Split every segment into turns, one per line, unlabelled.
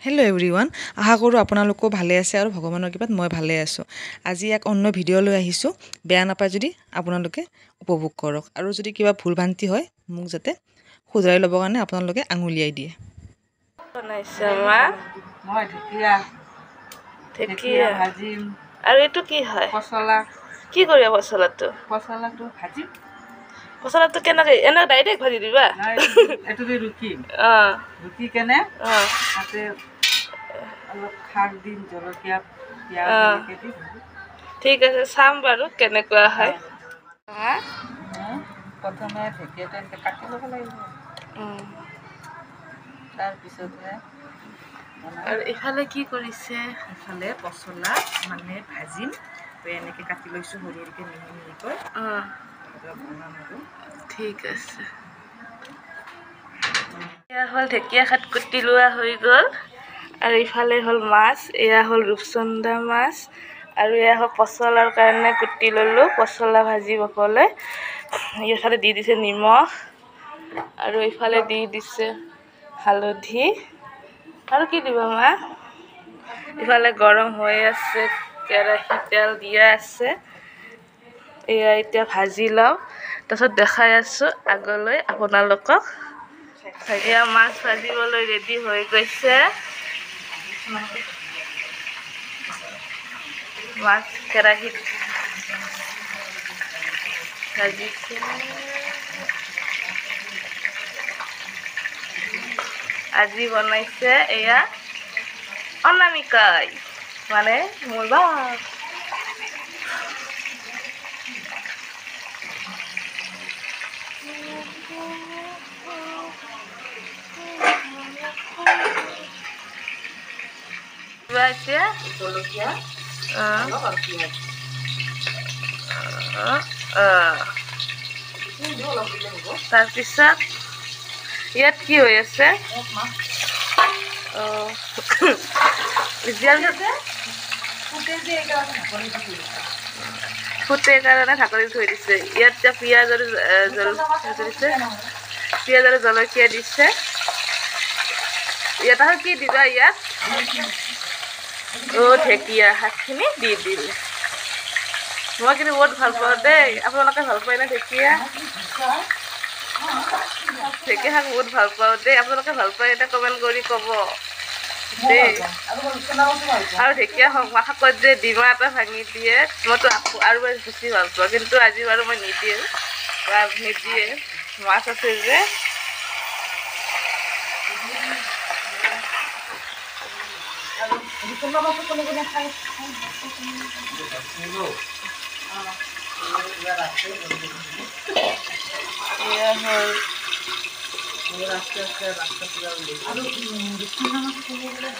Hello' everyone, আশা কৰোঁ আপোনালোকো ভালে আছে আৰু ভগৱানৰ কৃপাত মই ভালে আছোঁ। আজি এক অন্য ভিডিঅ' লৈ আহিছোঁ। বেয়া নাপায় যদি আপোনালোকে উপভোগ কৰক, আৰু যদি কিবা ভুল ভ্ৰান্তি হয় মোক যাতে শুধৰাই ল'বৰ কাৰণে আপোনালোকে আঙুলিয়াই দিয়ে।
বনাইছে মা?
মই ঢেকীয়া ভাজিম।
আৰু এইটো কি হয়?
পচলা।
কি কৰিবা পচলাটো?
পচলাটো ভাজিম।
পচলাটো কেনেকৈ এনে ডাইৰেক্ট ভাজি দিবা?
এইটো দি ৰুকিম। ৰুকি কেনে তাতে অলপ খাৰ দিম, জলকীয়া, পিঁয়াজ এনেকৈ দি ভাজিম।
ঠিক আছে, চাম বাৰু কেনেকুৱা হয়।
প্ৰথমে ঢেকীয়াটো এনেকৈ কাটি ল'ব লাগিব, তাৰপিছতহে
আৰু ইফালে কি কৰিছে?
ইফালে পচলা মানে ভাজিম। এনেকৈ কাটি লৈছোঁ সৰু সৰুকৈ মিহি মিহিকৈ। বনাম আৰু।
ঠিক আছে। এয়া হ'ল ঢেকীয়া শাক কুটি লোৱা হৈ গ'ল, আৰু ইফালে হ'ল মাছ। এয়া হ'ল ৰূপচন্দা মাছ, আৰু এয়া হ'ল পচলাৰ কাৰণে কুটি ল'লোঁ, পচলা ভাজি ববলৈ। ইফালে দি দিছে নিমখ, আৰু ইফালে দি দিছে হালধি। আৰু কি দিব মা? ইফালে গৰম হৈ আছে, কেৰাহীত তেল দিয়া আছে। এয়া এতিয়া ভাজি লওঁ, তাৰপিছত দেখাই আছোঁ আগলৈ আপোনালোকক। এয়া মাছ ভাজিবলৈ ৰেডি হৈ গৈছে। মাছ কেৰাহীত ভাজিছে। আজি বনাইছে এয়া অনামিকাই, মানে মোৰ বাপ। এতিয়া
জলকীয়া
তাৰপিছত ইয়াত কি হৈ আছে? ফুটে কাৰণে ঢাকনি থৈ দিছে। ইয়াত এতিয়া পিঁয়াজ আৰু পিঁয়াজ আৰু জলকীয়া দিছে। ইয়াত আৰু কি দিবা? ইয়াত ঢেকীয়া শাকখিনি দি দিলে। মই কিন্তু বহুত ভাল পাওঁ দেই। আপোনালোকে ভাল পায় নে ঢেকীয়া? ঢেকীয়া শাক বহুত ভাল পাওঁ দেই। আপোনালোকে ভাল পায় এতিয়া কমেণ্ট কৰি ক'ব দেই। আৰু ঢেকীয়া শাকত যে ডিমা এটা ভাঙি দিয়ে, মইতো আৰু বেছি ভাল পাওঁ, কিন্তু আজি বাৰু মই নিদিওঁ, নিদিয়ে, মাছ আছে যে।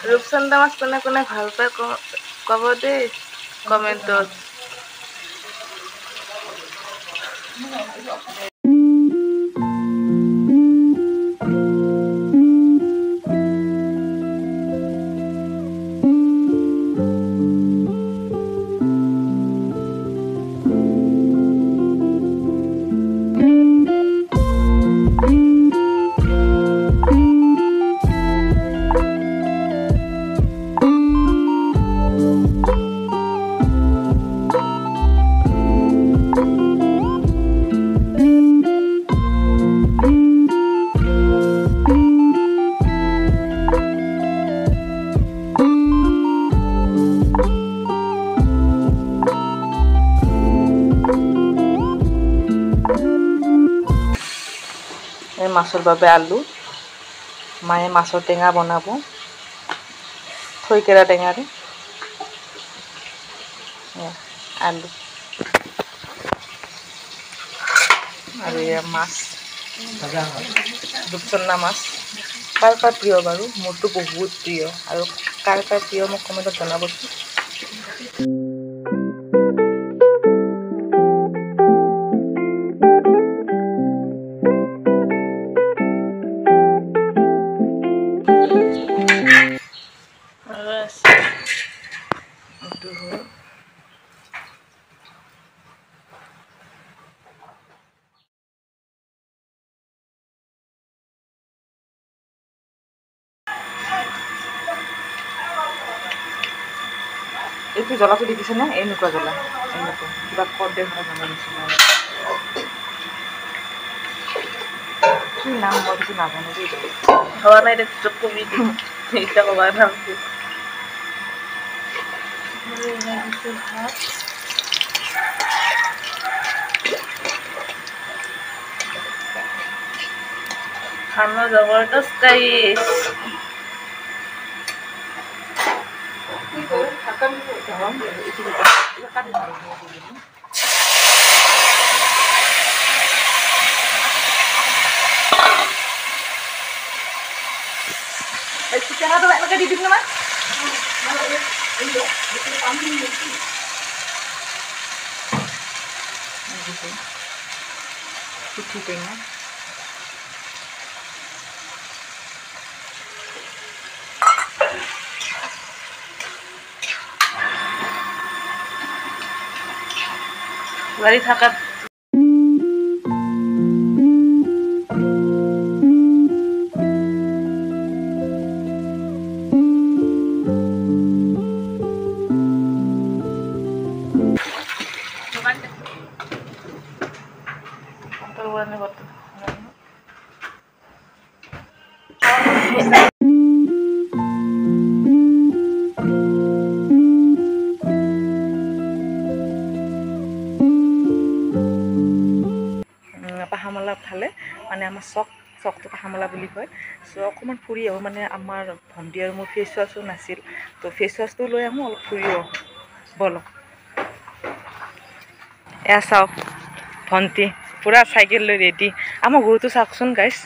ৰূপচন্দা মাছ কোনে কোনে ভাল পায় ক'ব দেই কমেণ্টত।
মাছৰ বাবে আলু, মায়ে মাছৰ টেঙা বনাব, থৈকেৰা টেঙাৰে। আলু আৰু এয়া মাছ, ৰূপচন্দা মাছ। কাৰ কাৰ প্ৰিয় বাৰু? মোৰতো বহুত প্ৰিয়, আৰু কাৰ কাৰ প্ৰিয় মোক কমেণ্টত জনাবচোন। এইটো জ্বলাটো দেখিছেনে? এনেকুৱা জ্বলা, এনেকুৱা কিবা কৰ্দে হোৱা জ্বলা নিচিনা। কি নাম মই কিছু নাজানো দেই।
হোৱা নাই পিছত কবি এতিয়া ক'বা নামটো। ভাত খানা জবৰদস্ত গাইছ।
চিকেনটো এনেকৈ দি দিম নহয়। পুঠি টেঙা
বাড়ি থাকাত
পাহামলা ফালে মানে আমাৰ চকটো পাহামলা বুলি কয়। চ' অকণমান ফুৰি আহোঁ, মানে আমাৰ ভণ্টি আৰু মোৰ ফেচ ৱাছো নাছিল, তো ফেচ ৱাছটো লৈ আহোঁ, অলপ ফুৰিও আহোঁ ব'লক। এয়া চাওক ভণ্টি পূৰা চাইকেল লৈ ৰেডি। আমাৰ গৰুটো চাওকচোন গাইছ,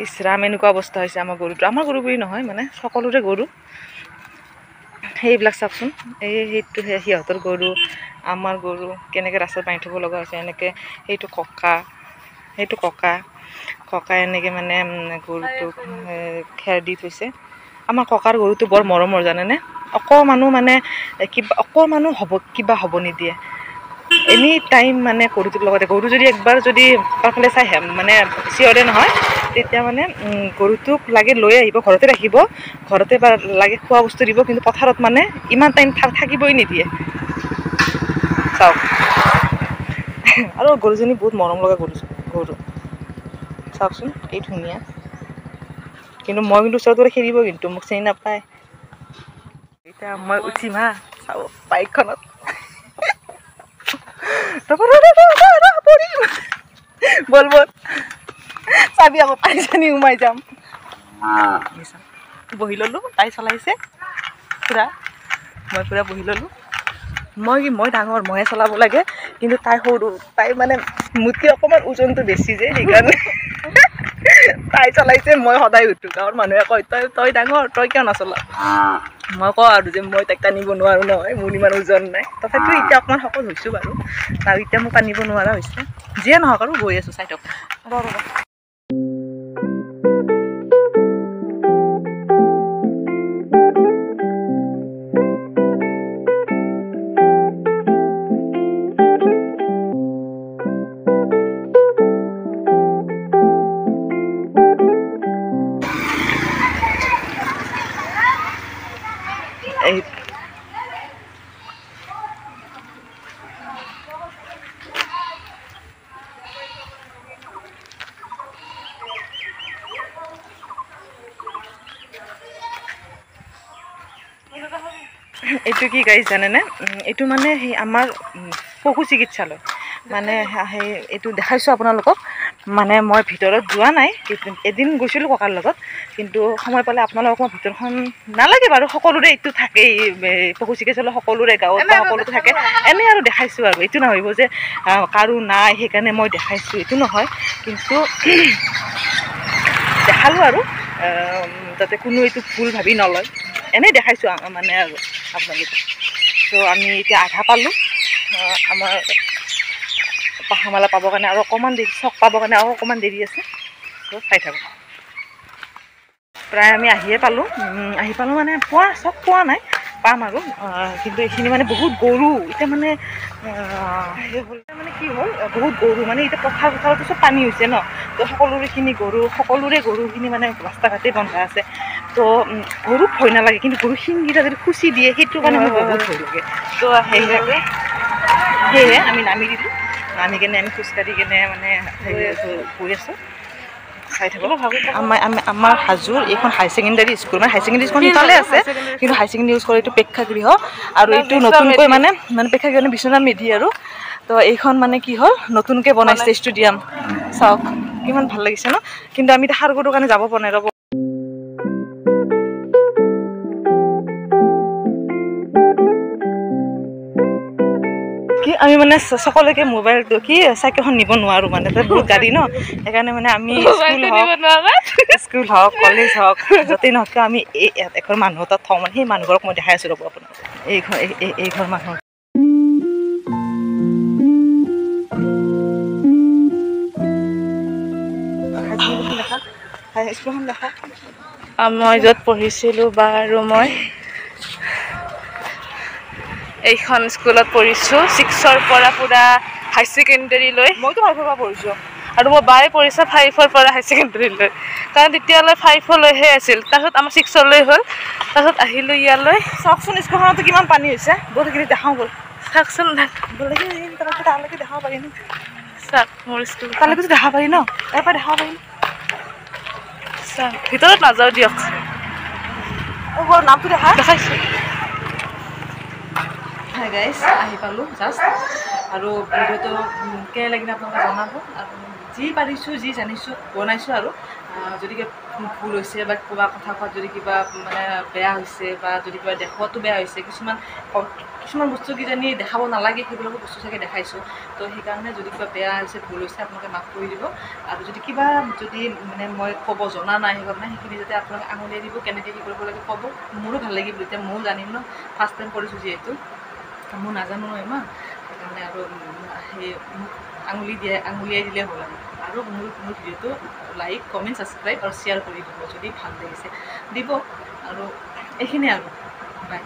ইচৰাম এনেকুৱা অৱস্থা হৈছে আমাৰ গৰুটো। আমাৰ গৰু বুলি নহয়, মানে সকলোৰে গৰু। সেইবিলাক চাওকচোন, সেইটো সিহঁতৰ গৰু, আমাৰ গৰু কেনেকৈ ৰাস্তাত বান্ধি থ'ব লগা হৈছে এনেকৈ। সেইটো ককা এনেকৈ মানে গৰুটোক খেৰ দি থৈছে। আমাৰ ককাৰ গৰুটো বৰ মৰমৰ জানেনে, অকণমানো মানে অকণমানো কিবা হ'ব নিদিয়ে। এনি টাইম মানে গৰুটোৰ লগতে, গৰু যদি একবাৰ যদি কাষলৈ চাই মানে চিঞৰে নহয়, তেতিয়া মানে গৰুটোক লাগে লৈ আহিব, ঘৰতে ৰাখিব, ঘৰতে বা লাগে খোৱা বস্তু দিব, কিন্তু পথাৰত মানে ইমান টাইম থাকিবই নিদিয়ে। চাওক আৰু গৰুজনী বহুত মৰম লগা গৰু চাওকচোন, এই ধুনীয়া। কিন্তু মই কিন্তু ওচৰত গ'লে খেদিব, কিন্তু মোক চিনি নাপায়। এতিয়া মই উঠিম হা, চাব বাইকখনত। বল চাবি আকৌ, পানী চানী সোমাই যাম। বহি ল'লোঁ, তাই চলাইছে পুৰা, মই পুৰা বহি ল'লোঁ। মই ডাঙৰ, ময়ে চলাব লাগে, কিন্তু তাই সৰু, তাই মানে মোতকৈ অকণমান ওজনটো বেছি যে, সেইকাৰণে তাই চলাইছে, মই সদায় উঠো। গাঁৱৰ মানুহে কয় তই ডাঙৰ, তই কিয় নচলা? মই কওঁ আৰু যে মই তাইক টানিব নোৱাৰোঁ নহয়, মোৰ ইমান ওজন নাই। তথাপিও এতিয়া অকণমান শকত হৈছোঁ বাৰু, আৰু এতিয়া মোক টানিব নোৱাৰা হৈছে। যিয়ে নহওক আৰু গৈ আছোঁ, চাই থাকক। এইটো কি গাইছ জানেনে? এইটো মানে সেই আমাৰ পশু চিকিৎসালয়, মানে সেই এইটো দেখাইছোঁ আপোনালোকক। মানে মই ভিতৰত যোৱা নাই, এদিন গৈছিলোঁ ককাৰ লগত, কিন্তু সময় পালে আপোনালোকক মই ভিতৰখন নালাগে বাৰু, সকলোৰে এইটো থাকেই, পশু চিকিৎসালয় সকলোৰে গাঁৱত বা সকলোতে থাকে। এনেই আৰু দেখাইছোঁ আৰু, এইটো নাভাবিব যে কাৰো নাই সেইকাৰণে মই দেখাইছোঁ, এইটো নহয়। কিন্তু দেখালোঁ আৰু যাতে কোনো এইটো ভুল ভাবি নলয়, এনেই দেখাইছোঁ মানে আৰু আপোনালোকে। ত' আমি এতিয়া আধা পালোঁ, আমাৰ পাহামালা পাবৰ কাৰণে আৰু অকণমান দেৰি, চক পাবৰ কাৰণে আৰু অকণমান দেৰি আছে। ত' চাই থাকোঁ। প্ৰায় আমি আহিয়ে পালোঁ, আহি পালোঁ মানে চক পোৱা নাই, পাম আৰু। কিন্তু এইখিনি মানে বহুত গৰু, এতিয়া মানে সেই হ'ল মানে কি হ'ল, বহুত গৰু মানে এতিয়া পথাৰতো চব পানী হৈছে ন, তো সকলোৰেখিনি গৰুখিনি মানে ৰাস্তা ঘাটেই বন্ধা আছে। তো গৰুক ভয় নালাগে, কিন্তু গৰু শিংকেইটা যদি খুচি দিয়ে সেইটো কাৰণে মোৰ বহুত ভয় লাগে। তো সেয়েহে আমি নামি দিলোঁ। নামি কেনে আমি খোজকাঢ়ি কেনে মানে গৈ আছোঁ। চাই থাকোঁ। আমাৰ হাজোৰ এইখন হাই ছেকেণ্ডাৰী স্কুল, মানে হাই ছেকেণ্ডাৰী স্কুল সিফালে আছে, কিন্তু হাই ছেকেণ্ডাৰী স্কুল এইটো প্ৰেক্ষাগৃহ, আৰু এইটো নতুনকৈ মানে প্ৰেক্ষাগৃহ বিশ্বনাথ মেধি আৰু। তো এইখন মানে কি হ'ল নতুনকৈ বনাইছে ষ্টেডিয়াম, চাওক কিমান ভাল লাগিছে ন। কিন্তু আমি এতিয়া সাৰগৰুৰ কাৰণে যাব পৰা নাই ৰ'ব। কি আমি মানে সকলোকে মোবাইলটো কি চাইকেলখন নিব নোৱাৰোঁ, মানে তাত বহুত গাড়ী ন, সেইকাৰণে মানে আমি স্কুল হওক কলেজ হওক য'তেই নহওক কিয় আমি এঘৰ মানুহৰ তাত থওঁ, মানে সেই মানুহবোৰক মই দেখাই আছোঁ ৰ'ব আপোনাক। এইঘৰ মানুহ স্কুলখন দেখা।
মই য'ত পঢ়িছিলোঁ বা আৰু মই এইখন স্কুলত পঢ়িছোঁ 6ৰ পৰা পূৰা হাই ছেকেণ্ডেৰীলৈ।
মইতো 5ৰ পৰা পঢ়িছোঁ,
আৰু মোৰ বায়ে পঢ়িছে 5ৰ পৰা হাই ছেকেণ্ডেৰীলৈ, কাৰণ তেতিয়ালৈ 5লৈহে আছিল। তাৰপিছত আমাৰ 6লৈ হ'ল, তাৰপিছত আহিলোঁ ইয়ালৈ।
চাওকচোন স্কুলখনতো কিমান পানী হৈছে, বহুত সেইখিনি দেখাওঁ গ'ল।
চাওকচোন
তালৈকে দেখাব পাৰি ন,
চাওক মোৰ স্কুল
তালৈকে দেখাব পাৰি ন, ইয়াৰ পৰা দেখাব পাৰি।
চাওক ভিতৰত নাযাওঁ দিয়ক,
নামটো
দেখাইছোঁ।
হাই গাইজ, আহি পালোঁ জাষ্ট, আৰু ভিডিঅ'টো কেনে লাগিলে আপোনালোকে জনাব, আৰু যি পাৰিছোঁ যি জানিছোঁ বনাইছোঁ। আৰু যদি কিবা ভুল হৈছে বা কিবা কথা কোৱাত যদি কিবা মানে বেয়া হৈছে, বা যদি কিবা দেখুৱাতো বেয়া হৈছে, কিছুমান বস্তু কিজানি দেখাব নালাগে সেইবিলাকো বস্তু চাগে দেখাইছোঁ। তো সেইকাৰণে যদি কিবা বেয়া হৈছে ভুল হৈছে আপোনালোকে মাফ কৰি দিব। আৰু যদি কিবা মানে মই ক'ব জনা নাই সেইখিনি যাতে আপোনালোকে আঙুলিয়াই দিব, কেনেকৈ কি কৰিব লাগে ক'ব, মোৰো ভাল লাগিব, এতিয়া ময়ো জানিম ন, ফাৰ্ষ্ট টাইম কৰিছোঁ যিহেতু, মই নাজানো ন ইমান, সেইকাৰণে আৰু সেই মোক আঙুলিয়াই দিলে হ'ল। আৰু মোৰ ভিডিঅ'টো লাইক কমেণ্ট ছাবস্ক্ৰাইব আৰু শ্বেয়াৰ কৰি দিব যদি ভাল লাগিছে, দিব। আৰু এইখিনিয়ে আৰু বাই।